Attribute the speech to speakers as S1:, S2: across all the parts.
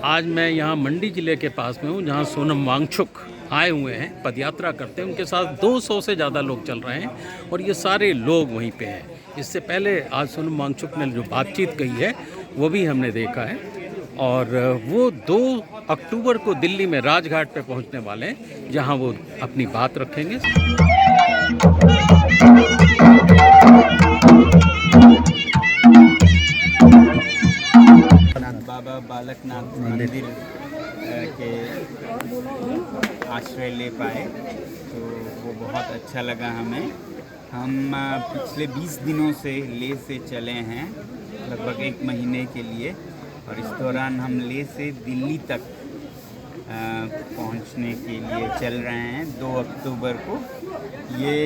S1: आज मैं यहाँ मंडी ज़िले के पास में हूँ, जहाँ सोनम वांगचुक आए हुए हैं, पदयात्रा करते हैं। उनके साथ 200 से ज़्यादा लोग चल रहे हैं और ये सारे लोग वहीं पे हैं। इससे पहले आज सोनम वांगचुक ने जो बातचीत कही है वो भी हमने देखा है और वो 2 अक्टूबर को दिल्ली में राजघाट पे पहुँचने वाले हैं, जहाँ वो अपनी बात रखेंगे।
S2: बाबा बालकनाथ मंदिर के आश्रय ले पाए तो वो बहुत अच्छा लगा हमें। हम पिछले 20 दिनों से ले से चले हैं, लगभग 1 महीने के लिए, और इस दौरान हम ले से दिल्ली तक पहुंचने के लिए चल रहे हैं 2 अक्टूबर को। ये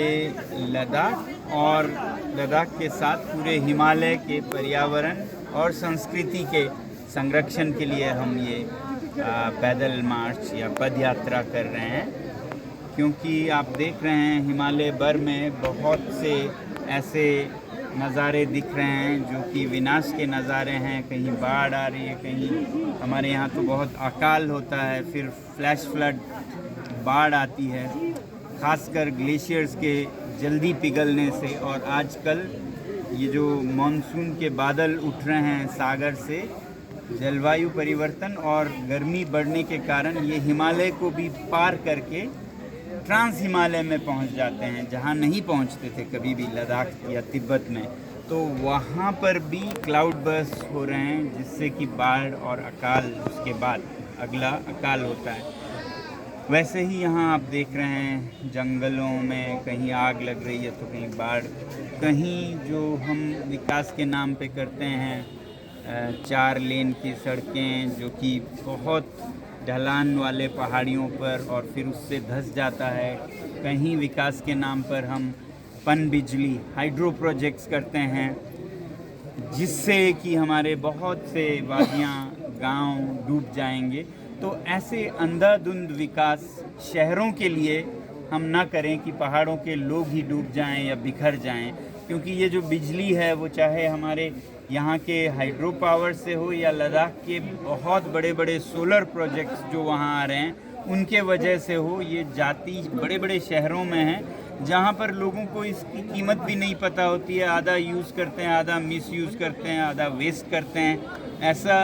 S2: लद्दाख और लद्दाख के साथ पूरे हिमालय के पर्यावरण और संस्कृति के संरक्षण के लिए हम ये पैदल मार्च या पद यात्रा कर रहे हैं, क्योंकि आप देख रहे हैं हिमालय भर में बहुत से ऐसे नज़ारे दिख रहे हैं जो कि विनाश के नज़ारे हैं। कहीं बाढ़ आ रही है, कहीं हमारे यहाँ तो बहुत अकाल होता है, फिर फ्लैश फ्लड बाढ़ आती है, खासकर ग्लेशियर्स के जल्दी पिघलने से। और आजकल ये जो मानसून के बादल उठ रहे हैं सागर से, जलवायु परिवर्तन और गर्मी बढ़ने के कारण ये हिमालय को भी पार करके ट्रांस हिमालय में पहुंच जाते हैं, जहां नहीं पहुंचते थे कभी भी लद्दाख या तिब्बत में। तो वहां पर भी क्लाउड बर्स्ट हो रहे हैं, जिससे कि बाढ़ और अकाल, उसके बाद अगला अकाल होता है। वैसे ही यहाँ आप देख रहे हैं जंगलों में कहीं आग लग रही है तो कहीं बाढ़, कहीं जो हम विकास के नाम पे करते हैं 4 लेन की सड़कें जो कि बहुत ढलान वाले पहाड़ियों पर और फिर उससे धंस जाता है। कहीं विकास के नाम पर हम पन बिजली हाइड्रो प्रोजेक्ट्स करते हैं, जिससे कि हमारे बहुत से वादियाँ गांव डूब जाएंगे। तो ऐसे अंधाधुंध विकास शहरों के लिए हम ना करें कि पहाड़ों के लोग ही डूब जाएं या बिखर जाएं, क्योंकि ये जो बिजली है वो चाहे हमारे यहाँ के हाइड्रो पावर से हो या लद्दाख के बहुत बड़े बड़े सोलर प्रोजेक्ट्स जो वहाँ आ रहे हैं उनके वजह से हो, ये जाति बड़े बड़े शहरों में है जहाँ पर लोगों को इसकी कीमत भी नहीं पता होती है। आधा यूज़ करते हैं, आधा मिस यूज़ करते हैं, आधा वेस्ट करते हैं। ऐसा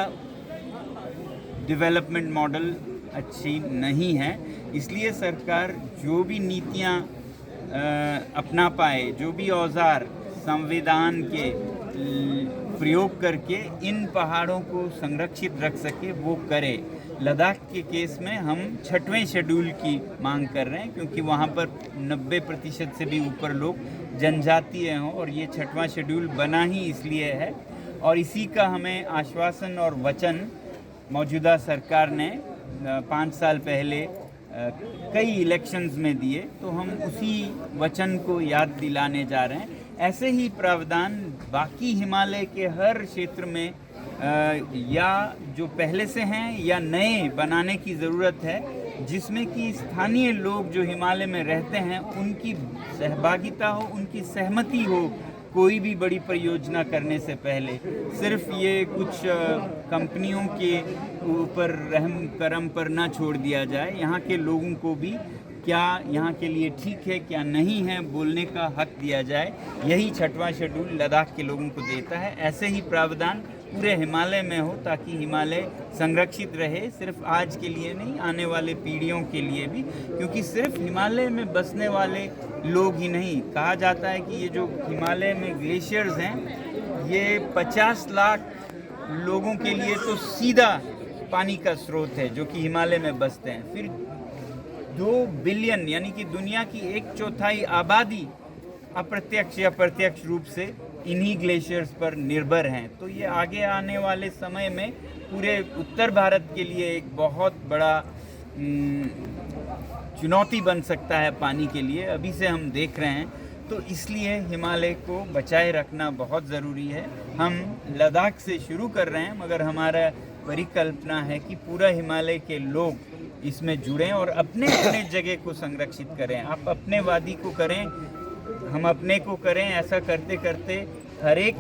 S2: डेवलपमेंट मॉडल अच्छी नहीं है। इसलिए सरकार जो भी नीतियाँ अपना पाए, जो भी औजार संविधान के प्रयोग करके इन पहाड़ों को संरक्षित रख सके वो करे। लद्दाख के केस में हम 6वें शेड्यूल की मांग कर रहे हैं, क्योंकि वहाँ पर 90% से भी ऊपर लोग जनजातीय हों और ये 6वां शेड्यूल बना ही इसलिए है। और इसी का हमें आश्वासन और वचन मौजूदा सरकार ने 5 साल पहले कई इलेक्शंस में दिए, तो हम उसी वचन को याद दिलाने जा रहे हैं। ऐसे ही प्रावधान बाकी हिमालय के हर क्षेत्र में या जो पहले से हैं या नए बनाने की ज़रूरत है, जिसमें कि स्थानीय लोग जो हिमालय में रहते हैं उनकी सहभागिता हो, उनकी सहमति हो कोई भी बड़ी परियोजना करने से पहले। सिर्फ ये कुछ कंपनियों के ऊपर रहम करम पर ना छोड़ दिया जाए। यहाँ के लोगों को भी क्या यहाँ के लिए ठीक है क्या नहीं है बोलने का हक दिया जाए। यही 6वां शेड्यूल लद्दाख के लोगों को देता है। ऐसे ही प्रावधान पूरे हिमालय में हो ताकि हिमालय संरक्षित रहे, सिर्फ आज के लिए नहीं, आने वाले पीढ़ियों के लिए भी। क्योंकि सिर्फ हिमालय में बसने वाले लोग ही नहीं, कहा जाता है कि ये जो हिमालय में ग्लेशियर्स हैं ये 50 लाख लोगों के लिए तो सीधा पानी का स्रोत है जो कि हिमालय में बसते हैं। फिर 2 बिलियन यानी कि दुनिया की 1/4 आबादी अप्रत्यक्ष या प्रत्यक्ष रूप से इन्हीं ग्लेशियर्स पर निर्भर हैं। तो ये आगे आने वाले समय में पूरे उत्तर भारत के लिए एक बहुत बड़ा चुनौती बन सकता है पानी के लिए, अभी से हम देख रहे हैं। तो इसलिए हिमालय को बचाए रखना बहुत ज़रूरी है। हम लद्दाख से शुरू कर रहे हैं, मगर हमारा परिकल्पना है कि पूरा हिमालय के लोग इसमें जुड़ें और अपने अपने जगह को संरक्षित करें। आप अपने वादी को करें, हम अपने को करें। ऐसा करते करते हर एक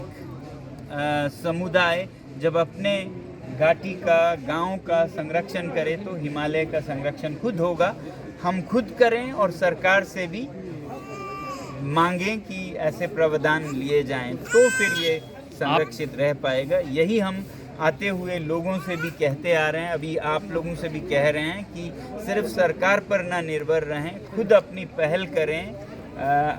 S2: समुदाय जब अपने घाटी का, गांव का संरक्षण करे तो हिमालय का संरक्षण खुद होगा। हम खुद करें और सरकार से भी मांगें कि ऐसे प्रावधान लिए जाएं, तो फिर ये संरक्षित रह पाएगा। यही हम आते हुए लोगों से भी कहते आ रहे हैं, अभी आप लोगों से भी कह रहे हैं कि सिर्फ सरकार पर ना निर्भर रहें, खुद अपनी पहल करें,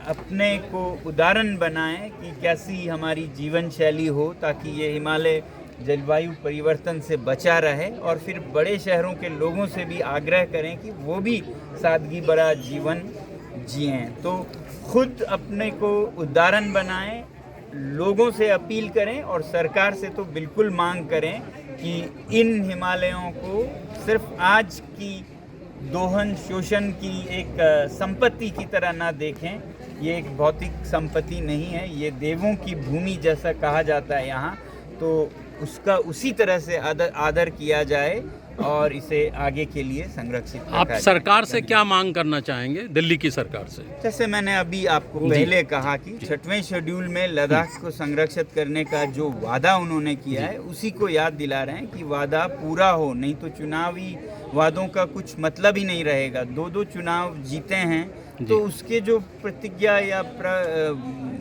S2: अपने को उदाहरण बनाएं कि कैसी हमारी जीवन शैली हो ताकि ये हिमालय जलवायु परिवर्तन से बचा रहे। और फिर बड़े शहरों के लोगों से भी आग्रह करें कि वो भी सादगी भरा जीवन जिएं। तो खुद अपने को उदाहरण बनाएं, लोगों से अपील करें और सरकार से तो बिल्कुल मांग करें कि इन हिमालयों को सिर्फ आज की दोहन शोषण की एक संपत्ति की तरह ना देखें। ये एक भौतिक संपत्ति नहीं है, ये देवों की भूमि जैसा कहा जाता है यहाँ, तो उसका उसी तरह से आदर किया जाए और इसे आगे के लिए संरक्षित रखा
S1: आप
S2: जाए।
S1: सरकार से क्या मांग करना चाहेंगे, दिल्ली की सरकार से?
S2: जैसे मैंने अभी आपको पहले कहा कि 6वें शेड्यूल में लद्दाख को संरक्षित करने का जो वादा उन्होंने किया है, उसी को याद दिला रहे हैं कि वादा पूरा हो, नहीं तो चुनावी वादों का कुछ मतलब ही नहीं रहेगा। 2 चुनाव जीते हैं तो उसके जो प्रतिज्ञा या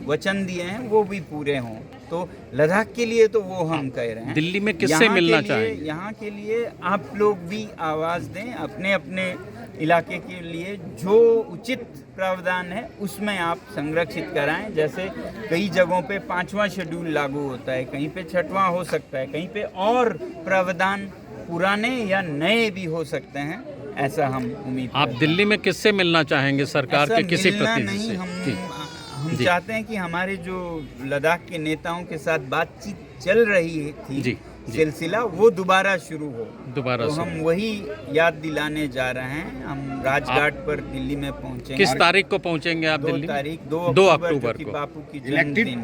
S2: वचन दिए हैं वो भी पूरे हों। तो लद्दाख के लिए तो वो हम कह रहे हैं।
S1: दिल्ली में किससे मिलना चाहेंगे?
S2: यहाँ के लिए आप लोग भी आवाज़ दें, अपने अपने इलाके के लिए जो उचित प्रावधान है उसमें आप संरक्षित कराएं। जैसे कई जगहों पे 5वां शेड्यूल लागू होता है, कहीं पे 6वां हो सकता है, कहीं पे और प्रावधान पुराने या नए भी हो सकते हैं, ऐसा हम उम्मीद
S1: आप दिल्ली में किससे मिलना चाहेंगे, सरकार के किसी प्रतिनिधि से?
S2: हम चाहते हैं कि हमारे जो लद्दाख के नेताओं के साथ बातचीत चल रही थी सिलसिला वो दोबारा शुरू हो।
S1: दोबारा
S2: तो हम वही याद दिलाने जा रहे हैं। हम राजघाट पर दिल्ली में पहुंचेंगे।
S1: किस तारीख को पहुंचेंगे आप दिल्ली?
S2: 2 अक्टूबर को बापू की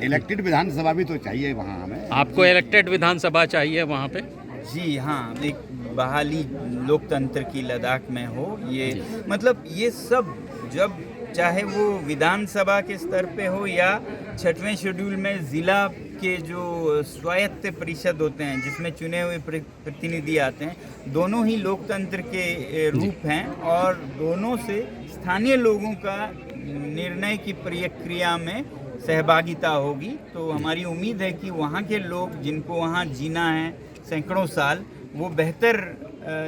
S3: इलेक्टेड विधानसभा भी तो चाहिए वहाँ हमें।
S1: आपको इलेक्टेड विधानसभा चाहिए वहाँ पे?
S2: जी हाँ, एक बहाली लोकतंत्र की लद्दाख में हो। ये मतलब ये सब जब चाहे वो विधानसभा के स्तर पे हो या 6वें शेड्यूल में ज़िला के जो स्वायत्त परिषद होते हैं जिसमें चुने हुए प्रतिनिधि आते हैं, दोनों ही लोकतंत्र के रूप हैं और दोनों से स्थानीय लोगों का निर्णय की प्रक्रिया में सहभागिता होगी। तो हमारी उम्मीद है कि वहाँ के लोग जिनको वहाँ जीना है सैकड़ों साल, वो बेहतर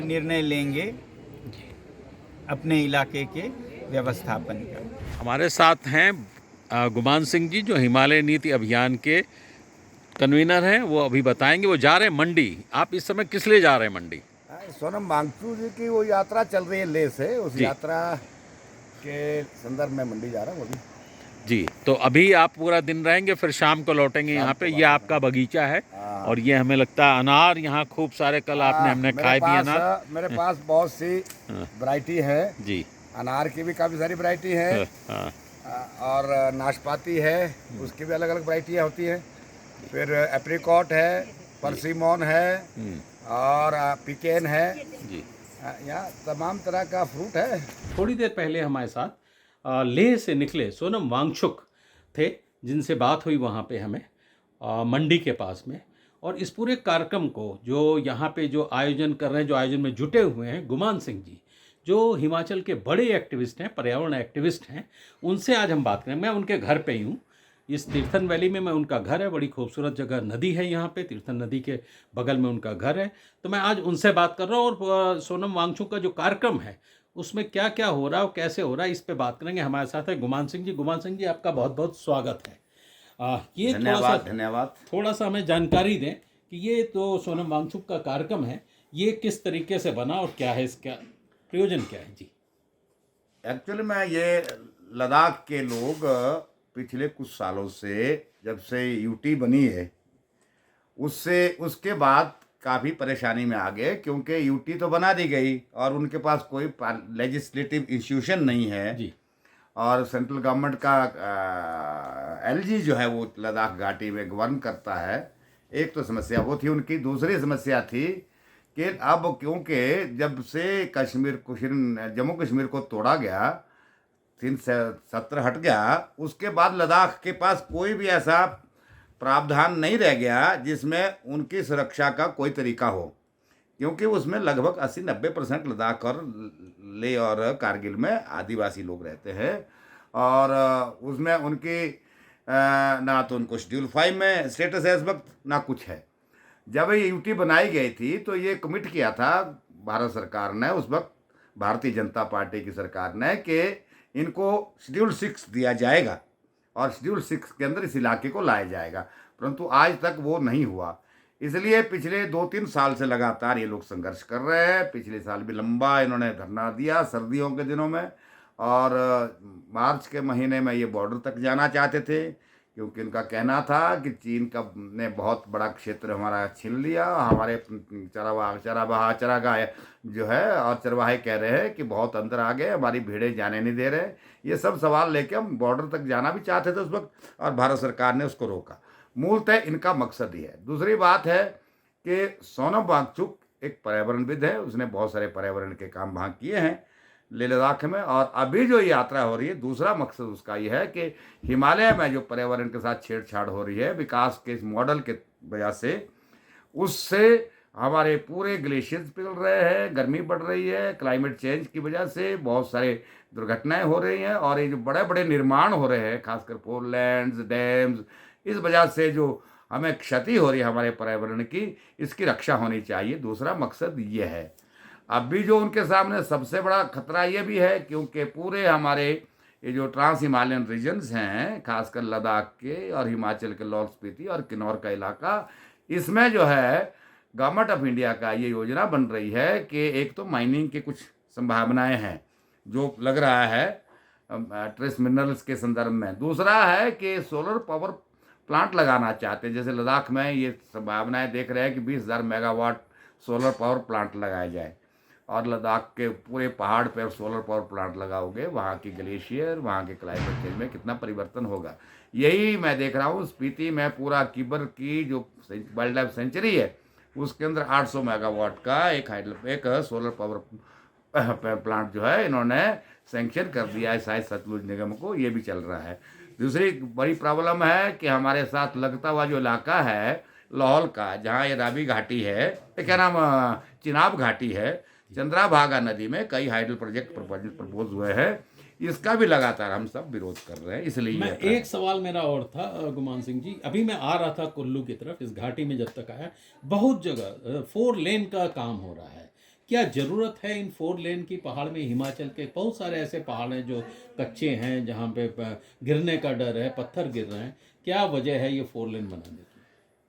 S2: निर्णय लेंगे अपने इलाके के व्यवस्थापन का।
S1: हमारे साथ हैं गुमान सिंह जी, जो हिमालय नीति अभियान के कन्वीनर हैं। वो अभी बताएंगे। वो जा रहे हैं मंडी। आप इस समय किस लिए जा रहे हैं मंडी?
S3: सोनम वांगचुक जी की वो यात्रा चल रही है लेह से, उस यात्रा के संदर्भ में मंडी जा रहा हूँ अभी।
S1: जी, तो अभी आप पूरा दिन रहेंगे, फिर शाम को लौटेंगे यहाँ पे। ये आपका बगीचा है और ये हमें लगता है अनार यहाँ खूब सारे कल हमने खाए भी अनार।
S3: मेरे पास बहुत सी वैरायटी है
S1: जी,
S3: अनार की भी काफ़ी सारी वैरायटी है और नाशपाती है, उसकी भी अलग अलग वैरायटियाँ होती हैं। फिर एप्रिकॉट है, परसिमोन है और पिकेन है जी। यहाँ तमाम तरह का फ्रूट है।
S1: थोड़ी देर पहले हमारे साथ लेह से निकले सोनम वांगचुक थे, जिनसे बात हुई वहाँ पे हमें मंडी के पास में। और इस पूरे कार्यक्रम को जो यहाँ पे जो आयोजन कर रहे हैं, जो आयोजन में जुटे हुए हैं, गुमान सिंह जी जो हिमाचल के बड़े एक्टिविस्ट हैं, पर्यावरण एक्टिविस्ट हैं, उनसे आज हम बात करें। मैं उनके घर पे ही हूँ, इस तीर्थन वैली में मैं उनका घर है। बड़ी खूबसूरत जगह, नदी है यहाँ पे, तीर्थन नदी के बगल में उनका घर है। तो मैं आज उनसे बात कर रहा हूँ और सोनम वांगचुक का जो कार्यक्रम है उसमें क्या क्या हो रहा है और कैसे हो रहा है, इस पे बात करेंगे। हमारे साथ है गुमान सिंह जी। गुमान सिंह जी, आपका बहुत बहुत स्वागत है। ये
S3: धन्यवाद।
S1: थोड़ा सा हमें जानकारी दें कि ये तो सोनम वांगचुक का कार्यक्रम है, ये किस तरीके से बना और क्या है इसका प्रयोजन क्या है जी?
S3: एक्चुअली में ये लद्दाख के लोग पिछले कुछ सालों से, जब से यूटी बनी है, उससे उसके बाद काफ़ी परेशानी में आ गए, क्योंकि यूटी तो बना दी गई और उनके पास कोई लेजिस्लेटिव इंस्टीट्यूशन नहीं है।
S1: जी।
S3: और सेंट्रल गवर्नमेंट का एलजी जो है वो लद्दाख घाटी में गवर्न करता है। एक तो समस्या वो थी उनकी। दूसरी समस्या थी कि अब क्योंकि जब से जम्मू कश्मीर को तोड़ा गया, 370 हट गया, उसके बाद लद्दाख के पास कोई भी ऐसा प्रावधान नहीं रह गया जिसमें उनकी सुरक्षा का कोई तरीका हो, क्योंकि उसमें लगभग 80-90% लद्दाख और लेह और कारगिल में आदिवासी लोग रहते हैं। और उसमें उनकी ना तो उनको शेड्यूल 5 में स्टेटस है इस वक्त, ना कुछ है। जब ये यूटी बनाई गई थी तो ये कमिट किया था भारत सरकार ने, उस वक्त भारतीय जनता पार्टी की सरकार ने, कि इनको शेड्यूल 6 दिया जाएगा और शेड्यूल 6 के अंदर इस इलाके को लाया जाएगा, परंतु आज तक वो नहीं हुआ। इसलिए पिछले 2-3 साल से लगातार ये लोग संघर्ष कर रहे हैं। पिछले साल भी लंबा इन्होंने धरना दिया सर्दियों के दिनों में, और मार्च के महीने में ये बॉर्डर तक जाना चाहते थे, क्योंकि इनका कहना था कि चीन का ने बहुत बड़ा क्षेत्र हमारा छीन लिया, हमारे चरागाह जो है और चरवाहे कह रहे हैं कि बहुत अंदर आ गए, हमारी भीड़ें जाने नहीं दे रहे। ये सब सवाल लेके हम बॉर्डर तक जाना भी चाहते थे उस वक्त, और भारत सरकार ने उसको रोका। मूलतः इनका मकसद ही है। दूसरी बात है कि सोनम वांगचुक एक पर्यावरणविद है, उसने बहुत सारे पर्यावरण के काम वहाँ किए हैं लेह लद्दाख में। और अभी जो यात्रा हो रही है, दूसरा मकसद उसका यह है कि हिमालय में जो पर्यावरण के साथ छेड़छाड़ हो रही है विकास के इस मॉडल के वजह से, उससे हमारे पूरे ग्लेशियर्स पिघल रहे हैं, गर्मी बढ़ रही है, क्लाइमेट चेंज की वजह से बहुत सारे दुर्घटनाएं हो रही हैं, और ये जो बड़े बड़े निर्माण हो रहे हैं, खासकर फोरलैंड्स, डैम्स, इस वजह से जो हमें क्षति हो रही है हमारे पर्यावरण की, इसकी रक्षा होनी चाहिए। दूसरा मकसद ये है। अब भी जो उनके सामने सबसे बड़ा खतरा ये भी है, क्योंकि पूरे हमारे ये जो ट्रांस हिमालयन रीजन्स हैं, खासकर लद्दाख के और हिमाचल के लाहौल स्पीति और किन्नौर का इलाका, इसमें जो है गवर्नमेंट ऑफ इंडिया का ये योजना बन रही है कि एक तो माइनिंग की कुछ संभावनाएं हैं जो लग रहा है ट्रेस मिनरल्स के संदर्भ में। दूसरा है कि सोलर पावर प्लांट लगाना चाहते हैं, जैसे लद्दाख में ये संभावनाएं देख रहे हैं कि 20,000 मेगावाट सोलर पावर प्लांट लगाया जाए, और लद्दाख के पूरे पहाड़ पर सोलर पावर प्लांट लगाओगे, वहाँ की ग्लेशियर, वहाँ के क्लाइमेट चेंज में कितना परिवर्तन होगा। यही मैं देख रहा हूँ स्पीति में पूरा किबर की जो वाइल्ड लाइफ सेंचुरी है, उसके अंदर 800 मेगावाट का एक सोलर पावर प्लांट जो है इन्होंने सैंक्शन कर दिया है शायद सतलुज निगम को। ये भी चल रहा है। दूसरी बड़ी प्रॉब्लम है कि हमारे साथ लगता हुआ जो इलाका है लाहौल का, जहाँ ये रावी घाटी है, क्या नाम, चिनाब घाटी है, चंद्राभागा नदी में कई हाइडल प्रोजेक्ट प्रपोज हुए हैं, इसका भी लगातार हम सब विरोध कर रहे हैं। इसलिए
S1: मैं एक सवाल मेरा और था गुमान सिंह जी, अभी मैं आ रहा था कुल्लू की तरफ, इस घाटी में जब तक आया, बहुत जगह 4 लेन का काम हो रहा है। क्या ज़रूरत है इन 4 लेन की? पहाड़ में हिमाचल के बहुत सारे ऐसे पहाड़ हैं जो कच्चे हैं, जहाँ पे गिरने का डर है, पत्थर गिर रहे हैं। क्या वजह है ये 4 लेन बनाने की?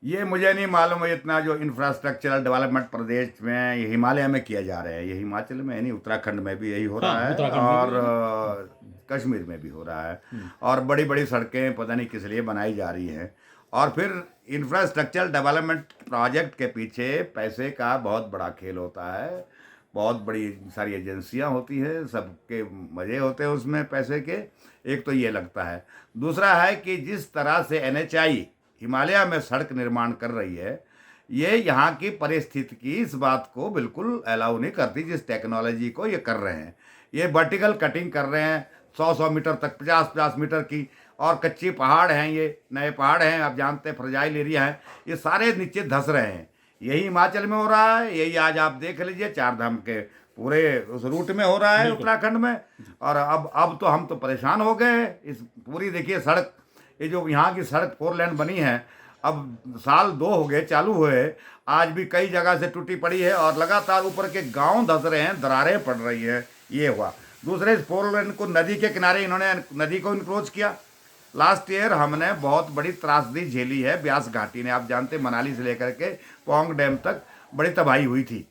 S3: ये मुझे नहीं मालूम है। इतना जो इंफ्रास्ट्रक्चरल डेवलपमेंट प्रदेश में, ये हिमालय में किया जा रहा है, ये हिमाचल में नहीं, उत्तराखंड में भी यही हो रहा है, और कश्मीर में भी हो रहा है। और बड़ी बड़ी सड़कें पता नहीं किस लिए बनाई जा रही हैं। और फिर इंफ्रास्ट्रक्चरल डेवलपमेंट प्रोजेक्ट के पीछे पैसे का बहुत बड़ा खेल होता है। बहुत बड़ी सारी एजेंसियां होती है, सबके मज़े होते हैं उसमें पैसे के। एक तो ये लगता है। दूसरा है कि जिस तरह से NHI हिमालय में सड़क निर्माण कर रही है, ये यहाँ की परिस्थिति इस बात को बिल्कुल अलाउ नहीं करती, जिस टेक्नोलॉजी को ये कर रहे हैं। ये वर्टिकल कटिंग कर रहे हैं 100-100 मीटर तक, 50-50 मीटर की, और कच्ची पहाड़ हैं, ये नए पहाड़ हैं, आप जानते हैं फ्रजाइल एरिया है, ये सारे नीचे धंस रहे हैं। यही हिमाचल में हो रहा है, यही आज आप देख लीजिए 4 धाम के पूरे उस रूट में हो रहा है उत्तराखंड में। और अब तो हम तो परेशान हो गए। इस पूरी देखिए सड़क, ये जो यहाँ की सड़क 4 लेन बनी है, अब साल 2 हो गए चालू हुए, आज भी कई जगह से टूटी पड़ी है, और लगातार ऊपर के गांव धंस रहे हैं, दरारें पड़ रही है। ये हुआ। दूसरे 4 लेन को नदी के किनारे इन्होंने नदी को इनक्रोच किया। लास्ट ईयर हमने बहुत बड़ी त्रासदी झेली है ब्यास घाटी ने, आप जानते, मनाली से लेकर के पोंग डैम तक बड़ी तबाही हुई थी।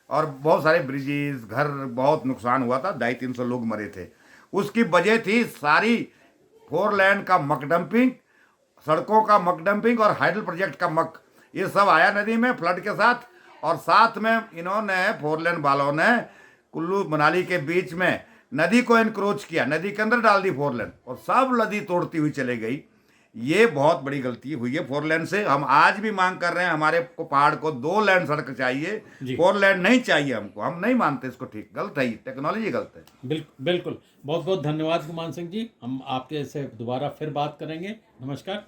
S3: और बहुत सारे ब्रिजेस, घर बहुत नुकसान हुआ था, 250-300 लोग मरे थे। उसकी वजह थी सारी 4 लेन का मकडम्पिंग, सड़कों का मकडम्पिंग और हाइडल प्रोजेक्ट का मक, ये सब आया नदी में फ्लड के साथ। और साथ में इन्होंने 4 लेन वालों ने कुल्लू मनाली के बीच में नदी को एनक्रोच किया, नदी के अंदर डाल दी 4 लेन और सब नदी तोड़ती हुई चले गई। ये बहुत बड़ी गलती हुई है 4 लेन से। हम आज भी मांग कर रहे हैं, हमारे को पहाड़ को 2 लेन सड़क चाहिए, 4 लेन नहीं चाहिए हमको। हम नहीं मानते इसको, ठीक गलत है, टेक्नोलॉजी गलत है।
S1: बिल्कुल बिल्कुल। बहुत बहुत धन्यवाद गुमान सिंह जी। हम आपके से दोबारा फिर बात करेंगे। नमस्कार।